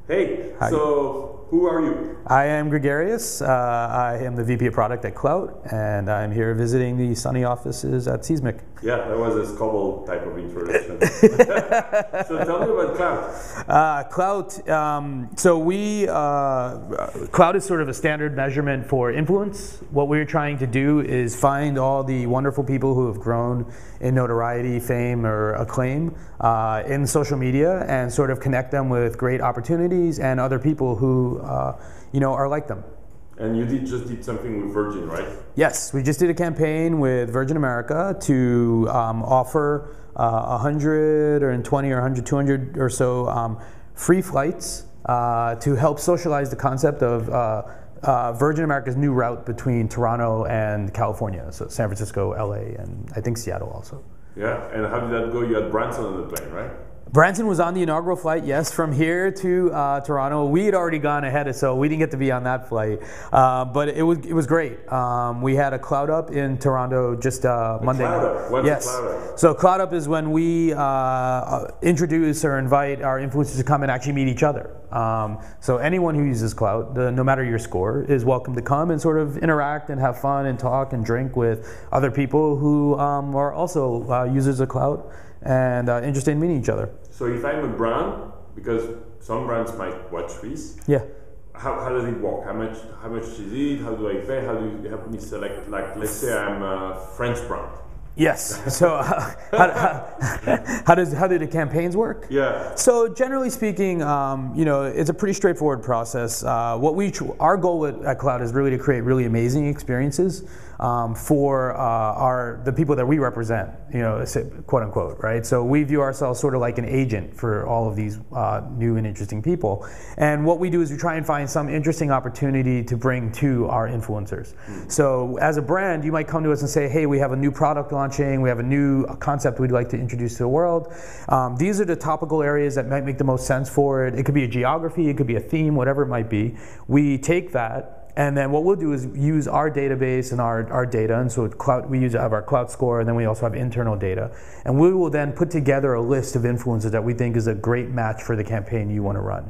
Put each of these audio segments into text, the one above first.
Hey, Hi. so who are you? I am Gregarious. I am the VP of Product at Klout, and I'm here visiting the sunny offices at Seismic. Yeah, that was a Scobble type of introduction. So tell me about Klout. Klout is sort of a standard measurement for influence. What we're trying to do is find all the wonderful people who have grown in notoriety, fame, or acclaim in social media, and sort of connect them with great opportunities and other people who are like them. And you just did something with Virgin, right? Yes, we just did a campaign with Virgin America to offer 120 or 100, 200 or so free flights to help socialize the concept of Virgin America's new route between Toronto and California, so San Francisco, LA, and I think Seattle also. Yeah, and how did that go? You had Branson on the plane, right? Branson was on the inaugural flight, yes, from here to Toronto. We had already gone ahead, so we didn't get to be on that flight. But it was great. We had a Klout Up in Toronto just Monday night. What's yes. a Klout Up? So Klout Up is when we introduce or invite our influencers to come and actually meet each other. So anyone who uses Klout, no matter your score, is welcome to come and sort of interact and have fun and talk and drink with other people who are also users of Klout and interested in meeting each other. So if I'm a brand, because some brands might watch this, yeah. How does it work? How much is it? How do I pay? How do you help me select? Like, let's say I'm a French brand. Yes. So how do the campaigns work? Yeah. So generally speaking, it's a pretty straightforward process. Our goal at Klout is really to create really amazing experiences for the people that we represent, quote unquote, right? So we view ourselves sort of like an agent for all of these new and interesting people. And what we do is we try and find some interesting opportunity to bring to our influencers. So as a brand, you might come to us and say, hey, we have a new product launching, we have a new concept we'd like to introduce to the world. These are the topical areas that might make the most sense for it. It could be a geography, it could be a theme, whatever it might be. We take that, and then what we'll do is use our database and our data, and so Klout, we have our Klout score, and then we also have internal data. And we will then put together a list of influencers that we think is a great match for the campaign you want to run.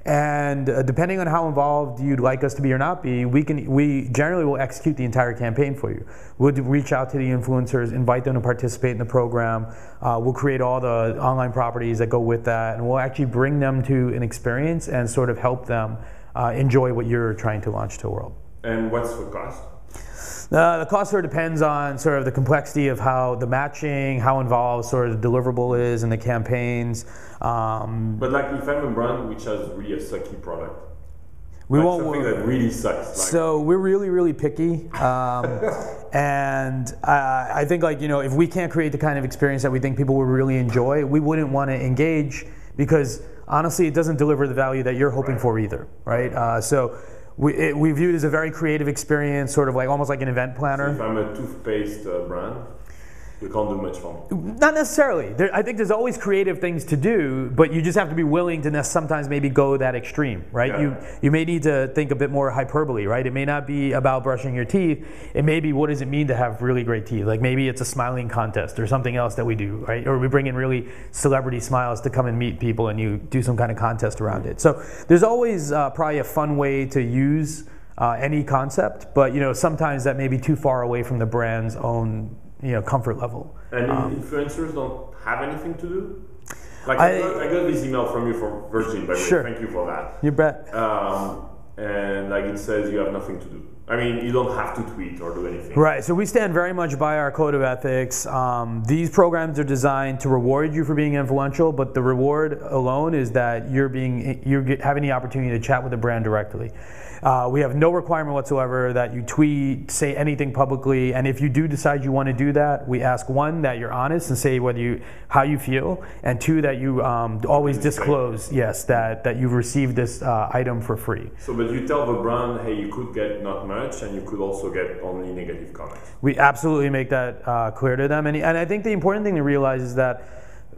And depending on how involved you'd like us to be or not be, we generally will execute the entire campaign for you. We'll reach out to the influencers, invite them to participate in the program. We'll create all the online properties that go with that, and we'll actually bring them to an experience and sort of help them enjoy what you're trying to launch to the world. And what's the cost? The cost sort of depends on sort of the complexity of how the matching, how involved sort of the deliverable is in the campaigns. But like if I'm a brand which has really a sucky product, we won't something that really sucks. So we're really, really picky, and I think if we can't create the kind of experience that we think people would really enjoy, we wouldn't want to engage, because honestly, it doesn't deliver the value that you're hoping for either, right? So we view it as a very creative experience, sort of like almost like an event planner. So if I'm a toothpaste brand, you can't do much for me. Not necessarily. I think there's always creative things to do, but you just have to be willing to sometimes maybe go that extreme, right? Yeah. You may need to think a bit more hyperbole, right? It may not be about brushing your teeth. It may be, what does it mean to have really great teeth? Like maybe it's a smiling contest or something else that we do, right? Or we bring in really celebrity smiles to come and meet people, and you do some kind of contest around it. So there's always probably a fun way to use any concept, but sometimes that may be too far away from the brand's own comfort level. And influencers don't have anything to do? Like I got this email from you for Virgin, by the way. Sure. Thank you for that. You bet. And like it says you have nothing to do. I mean, you don't have to tweet or do anything. Right, so we stand very much by our code of ethics. These programs are designed to reward you for being influential, but the reward alone is that you're having the opportunity to chat with the brand directly. We have no requirement whatsoever that you tweet, say anything publicly, and if you do decide you want to do that, we ask, one, that you're honest and say how you feel, and two, that you always disclose, yes, that you've received this item for free. So, but you tell the brand, hey, you could get not much, and you could also get only negative comments. We absolutely make that clear to them, and I think the important thing to realize is that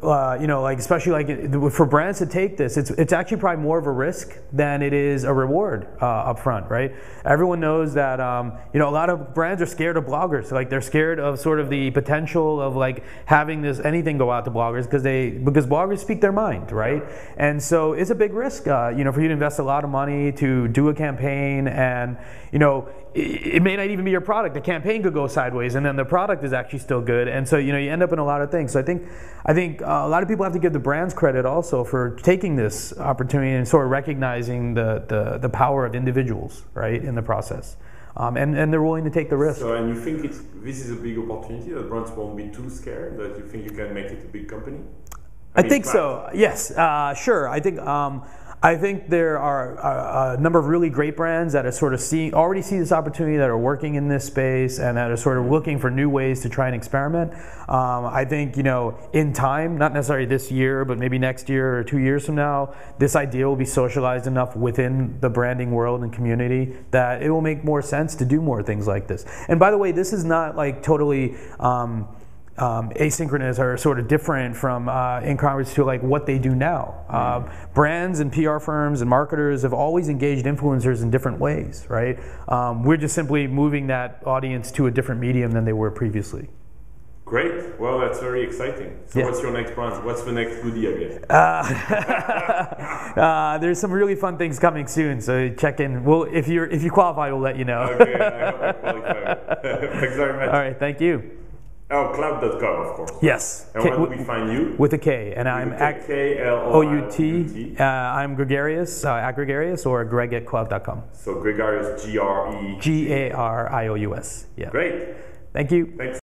like especially like for brands to take this, it's actually probably more of a risk than it is a reward up front, right? Everyone knows that a lot of brands are scared of bloggers. Like they're scared of sort of the potential of like having anything go out to bloggers because bloggers speak their mind, right? And so it's a big risk, for you to invest a lot of money to do a campaign, and it may not even be your product. The campaign could go sideways, and then the product is actually still good, and so you end up in a lot of things. So I think a lot of people have to give the brands credit also for taking this opportunity and sort of recognizing the power of individuals, right, in the process, and they're willing to take the risk. So, and you think this is a big opportunity, that brands won't be too scared, that you think you can make it a big company? I think so. Yes, sure. I think there are a number of really great brands that are sort of already see this opportunity, that are working in this space, and that are sort of looking for new ways to try and experiment. I think, in time, not necessarily this year, but maybe next year or 2 years from now, this idea will be socialized enough within the branding world and community that it will make more sense to do more things like this. And by the way, this is not like totally asynchronous or sort of different from in Congress to like what they do now. Brands and PR firms and marketers have always engaged influencers in different ways, right? We're just simply moving that audience to a different medium than they were previously. Great. Well, that's very exciting. So what's your next brand? What's the next goodie, I guess? There's some really fun things coming soon, so check in. Well, if you qualify, we'll let you know. Okay, I hope I qualify. Thanks very much. All right, thank you. Oh, Klout.com, of course. Yes. And where do we find you? With a K. And I'm at Klout. I'm Gregarious, at Gregarious, or Greg at Klout.com. So Gregarious, Gregarious. Garious. Yeah. Great. Thank you. Thanks.